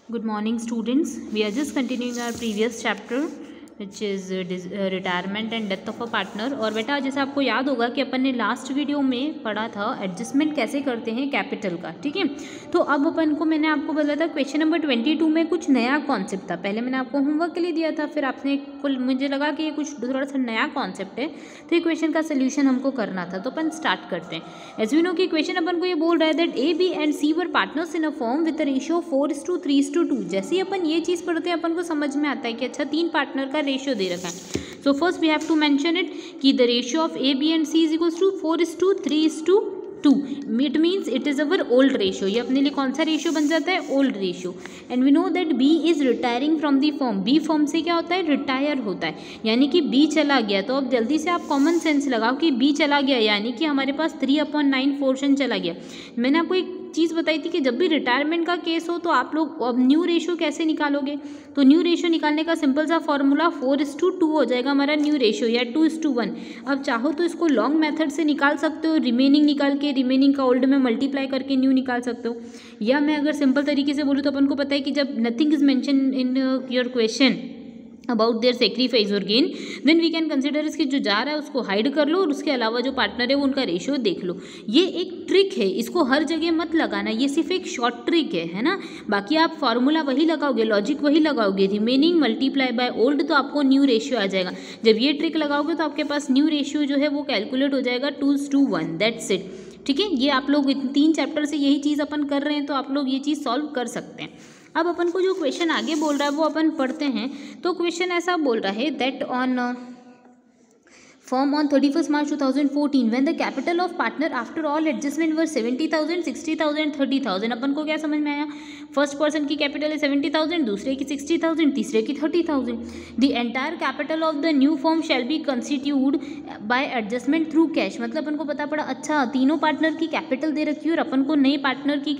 Good morning, students. We are just continuing our previous chapter, which is retirement and death of a partner. और बेटा जैसे आपको याद होगा कि अपन ने लास्ट वीडियो में पढ़ा था एडजस्टमेंट कैसे करते हैं कैपिटल का, ठीक है। तो अब अपन को मैंने आपको बताया था क्वेश्चन नंबर 22 में कुछ नया कॉन्सेप्ट था। पहले मैंने आपको होमवर्क के लिए दिया था, फिर आपने मुझे लगा कि ये कुछ थोड़ा सा नया कॉन्सेप्ट है, तो ये क्वेश्चन का सोल्यूशन हमको करना था। तो अपन स्टार्ट करते हैं। एज यू नो कि क्वेश्चन अपन को ये बोल रहा है that A B and C were partners in a form with a ratio 4:3:2। जैसे ही अपन ये चीज़ पढ़ते हैं अपन को समझ में आता है कि अच्छा 3 पार्टनर का रेशियो दे रखा है। So first we have to mention it कि the ratio of A B and C is equals to 4:3:2। It means it is our old ratio. ये अपने लिए कौन सा रेशियो बन जाता है? Old ratio. And we know that B is retiring from the firm. B firm से क्या होता है? रिटायर होता है, यानी कि बी चला गया। तो अब जल्दी से आप कॉमन सेंस लगाओ कि बी चला गया यानी कि हमारे पास 3/9 पोर्शन चला गया। मैंने आपको एक चीज़ बताई थी कि जब भी रिटायरमेंट का केस हो तो आप लोग अब न्यू रेशियो कैसे निकालोगे? तो न्यू रेशियो निकालने का सिंपल सा फॉर्मूला 4:2 हो जाएगा हमारा न्यू रेशियो, या 2:1। अब चाहो तो इसको लॉन्ग मेथड से निकाल सकते हो, रिमेनिंग निकाल के रिमेनिंग का ओल्ड में मल्टीप्लाई करके न्यू निकाल सकते हो। या मैं अगर सिंपल तरीके से बोलूँ तो अपन को पता है कि जब nothing is mention in your question about their sacrifice और gain, then we can consider इसकी जो जा रहा है उसको हाइड कर लो और उसके अलावा जो पार्टनर है वो उनका रेशियो देख लो। ये एक ट्रिक है, इसको हर जगह मत लगाना, ये सिर्फ एक शॉर्ट ट्रिक है ना। बाकी आप फार्मूला वही लगाओगे, लॉजिक वही लगाओगे, रिमेनिंग मल्टीप्लाई बाय ओल्ड, तो आपको न्यू रेशियो आ जाएगा। जब ये ट्रिक लगाओगे तो आपके पास न्यू रेशियो जो है वो कैलकुलेट हो जाएगा 2:1। दैट्स इट, ठीक है। ये आप लोग 3 चैप्टर से यही चीज़ अपन कर रहे हैं, तो आप लोग ये चीज़ सॉल्व कर सकते हैं। अब अपन को जो क्वेश्चन आगे बोल रहा है वो अपन पढ़ते हैं। तो क्वेश्चन ऐसा बोल रहा है that on firm on 31 March 2014 when the capital of partner after all adjustment were 70,000, 60,000, 30,000। अपन को क्या समझ में आया? फर्स्ट पर्सन की कैपिटल है 70,000, दूसरे की 60,000, तीसरे की 30,000। The entire capital of the new form shall be constitute by adjustment through cash. मतलब अपन को पता पड़ा अच्छा तीनों पार्टनर की कैपिटल दे रखी है और अपन को नई पार्टनर की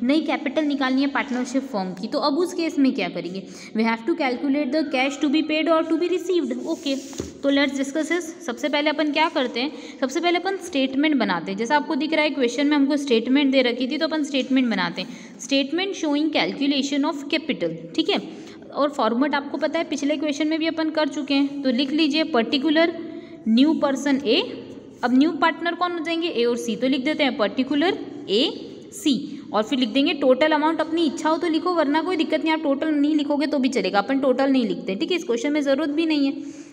नई कैपिटल निकालनी है पार्टनरशिप फॉर्म की। तो अब उस केस में क्या करेंगे? We have to calculate the cash to be paid और टू बी रिसीव्ड। ओके, तो लेट्स डिस्कस दिस। सबसे पहले अपन क्या करते हैं? सबसे पहले अपन स्टेटमेंट बनाते हैं। जैसा आपको दिख रहा है क्वेश्चन में हमको स्टेटमेंट दे रखी थी, तो अपन स्टेटमेंट बनाते हैं। Statement showing calculation of capital, ठीक है। और फॉर्मेट आपको पता है पिछले क्वेश्चन में भी अपन कर चुके हैं, तो लिख लीजिए पर्टिकुलर न्यू पर्सन ए। अब न्यू पार्टनर कौन हो जाएंगे? ए और सी। तो लिख देते हैं पर्टिकुलर ए सी, और फिर लिख देंगे टोटल अमाउंट। अपनी इच्छा हो तो लिखो, वरना कोई दिक्कत नहीं, आप टोटल नहीं लिखोगे तो भी चलेगा, अपन टोटल नहीं लिखते, ठीक है। इस क्वेश्चन में ज़रूरत भी नहीं है।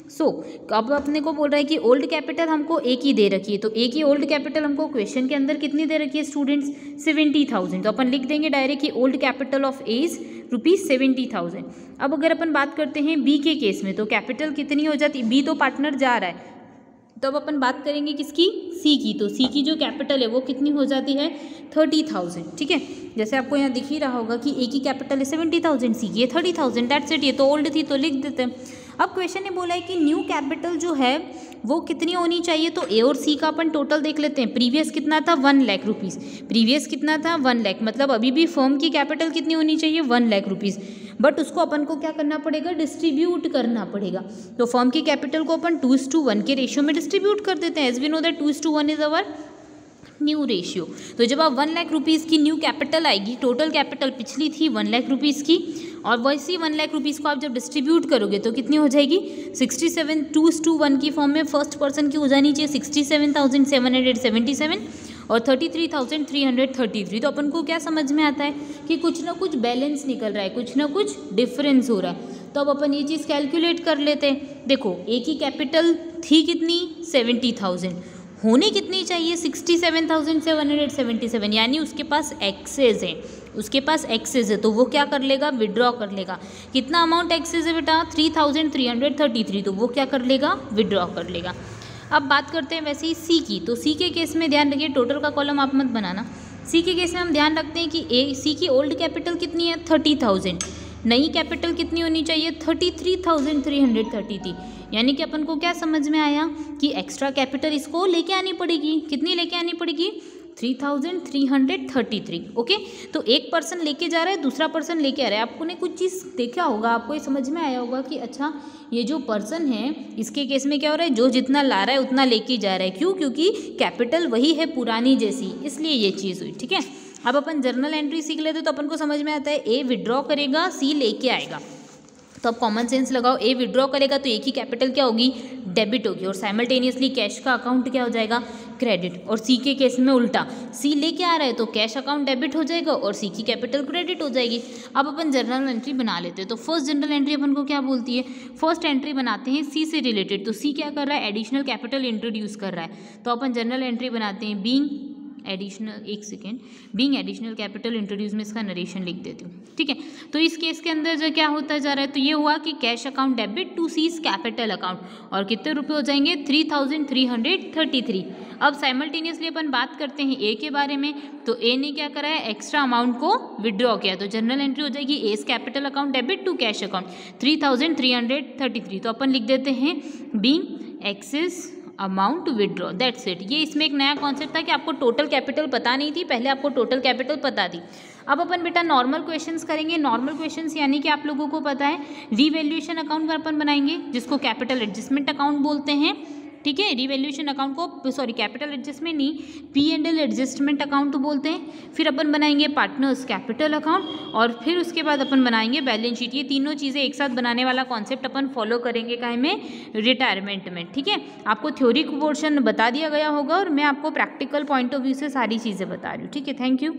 सो अब अपने को बोल रहा है कि ओल्ड कैपिटल हमको ए की दे रखी है, तो ए की ओल्ड कैपिटल हमको क्वेश्चन के अंदर कितनी दे रखी है स्टूडेंट्स? 70,000। तो अपन लिख देंगे डायरेक्ट कि old capital of A is ₹70,000। अब अगर अपन बात करते हैं बी के केस में, तो कैपिटल कितनी हो जाती है? बी तो पार्टनर जा रहा है, तो अब अपन बात करेंगे किसकी? सी की। तो सी की जो कैपिटल है वो कितनी हो जाती है? 30,000, ठीक है। जैसे आपको यहाँ दिख ही रहा होगा कि ए की कैपिटल है 70,000, सी की है 30,000। That's it. ये तो ओल्ड थी तो लिख देते हैं। अब क्वेश्चन ने बोला है कि न्यू कैपिटल जो है वो कितनी होनी चाहिए, तो ए और सी का अपन टोटल देख लेते हैं। प्रीवियस कितना था? 1 लाख रुपीज़। प्रीवियस कितना था? 1 लाख। मतलब अभी भी फर्म की कैपिटल कितनी होनी चाहिए? 1 लाख रुपीज़। बट उसको अपन को क्या करना पड़ेगा? डिस्ट्रीब्यूट करना पड़ेगा। तो फर्म की कैपिटल को अपन 2:1 के रेशियो में डिस्ट्रीब्यूट कर देते हैं। As we know that 2:1 is our new ratio. तो जब आप 1 लाख रुपीज़ की न्यू कैपिटल आएगी, टोटल कैपिटल पिछली थी 1 लाख रुपीज़ की, और वैसी 1 लाख रुपीज़ को आप जब डिस्ट्रीब्यूट करोगे तो कितनी हो जाएगी? 67। 2:1 की फॉर्म में फर्स्ट पर्सन की हो जानी चाहिए 67,777 और 33,333। तो अपन को क्या समझ में आता है कि कुछ ना कुछ बैलेंस निकल रहा है, कुछ ना कुछ डिफरेंस हो रहा है। तो अब अपन ये चीज़ कैलकुलेट कर लेते हैं। देखो ए की कैपिटल थी कितनी? 70,000, होने कितनी चाहिए? 67,777, यानी उसके पास एक्सेस है, उसके पास एक्सेस है, तो वो क्या कर लेगा? विड्रॉ कर लेगा। कितना अमाउंट एक्सेस है बेटा? 3,333, तो वो क्या कर लेगा? विड्रॉ कर लेगा। अब बात करते हैं वैसे ही सी की। तो सी के केस में ध्यान रखिए, टोटल का कॉलम आप मत बनाना। सी के केस में हम ध्यान रखते हैं कि सी की ओल्ड कैपिटल कितनी है? 30,000। नई कैपिटल कितनी होनी चाहिए? 33,330 थी। यानी कि अपन को क्या समझ में आया कि एक्स्ट्रा कैपिटल इसको लेके आनी पड़ेगी। कितनी लेके आनी पड़ेगी? 3,333। ओके, तो एक पर्सन लेके जा रहा है, दूसरा पर्सन लेके आ रहा है। आपको ने कुछ चीज़ देखा होगा, आपको ये समझ में आया होगा कि अच्छा ये जो पर्सन है इसके केस में क्या हो रहा है? जो जितना ला रहा है उतना लेके जा रहा है। क्यों? क्योंकि कैपिटल वही है पुरानी जैसी, इसलिए ये चीज़ हुई, ठीक है। अब अपन जर्नल एंट्री सीख लेते तो अपन को समझ में आता है ए विड्रॉ करेगा, सी लेके आएगा। तो अब कॉमन सेंस लगाओ, ए विड्रॉ करेगा तो एक ही कैपिटल क्या होगी, डेबिट होगी, और साइमल्टेनियसली कैश का अकाउंट क्या हो जाएगा, क्रेडिट। और सी के केस में उल्टा, सी लेके आ रहा है तो कैश अकाउंट डेबिट हो जाएगा और सी की कैपिटल क्रेडिट हो जाएगी। अब अपन जनरल एंट्री बना लेते हैं। तो फर्स्ट जनरल एंट्री अपन को क्या बोलती है, फर्स्ट एंट्री बनाते हैं सी से रिलेटेड। तो सी क्या कर रहा है, एडिशनल कैपिटल इंट्रोड्यूस कर रहा है। तो अपन जनरल एंट्री बनाते हैं बीइंग एडिशनल, एक second, being additional capital introduce में इसका नरेशन लिख देती हूँ, ठीक है। तो इस केस के अंदर जो क्या होता जा रहा है, तो ये हुआ कि cash account debit to C's capital account, और कितने रुपए हो जाएंगे, 3333। अब साइमल्टेनियसली अपन बात करते हैं ए के बारे में। तो ए ने क्या करा है, एक्स्ट्रा अमाउंट को विड्रॉ किया। तो जनरल एंट्री हो जाएगी as capital account debit to cash account 3333। तो अपन लिख देते हैं being excess amount withdraw, that's it. ये इसमें एक नया कॉन्सेप्ट था कि आपको टोटल कैपिटल पता नहीं थी, पहले आपको टोटल कैपिटल पता थी। अब अपन बेटा नॉर्मल क्वेश्चंस करेंगे। नॉर्मल क्वेश्चंस यानी कि आप लोगों को पता है रीवैल्यूएशन अकाउंट पर अपन बनाएंगे, जिसको कैपिटल एडजस्टमेंट अकाउंट बोलते हैं, ठीक है। रीवैल्यूएशन अकाउंट को, सॉरी कैपिटल एडजस्टमेंट नहीं, P&L एडजस्टमेंट अकाउंट बोलते हैं। फिर अपन बनाएंगे पार्टनर्स कैपिटल अकाउंट, और फिर उसके बाद अपन बनाएंगे बैलेंस शीट। ये तीनों चीज़ें एक साथ बनाने वाला कॉन्सेप्ट अपन फॉलो करेंगे काहे में, रिटायरमेंट में, ठीक है। आपको थ्योरी पोर्शन बता दिया गया होगा और मैं आपको प्रैक्टिकल पॉइंट ऑफ व्यू से सारी चीज़ें बता रही हूँ, ठीक है। Thank you.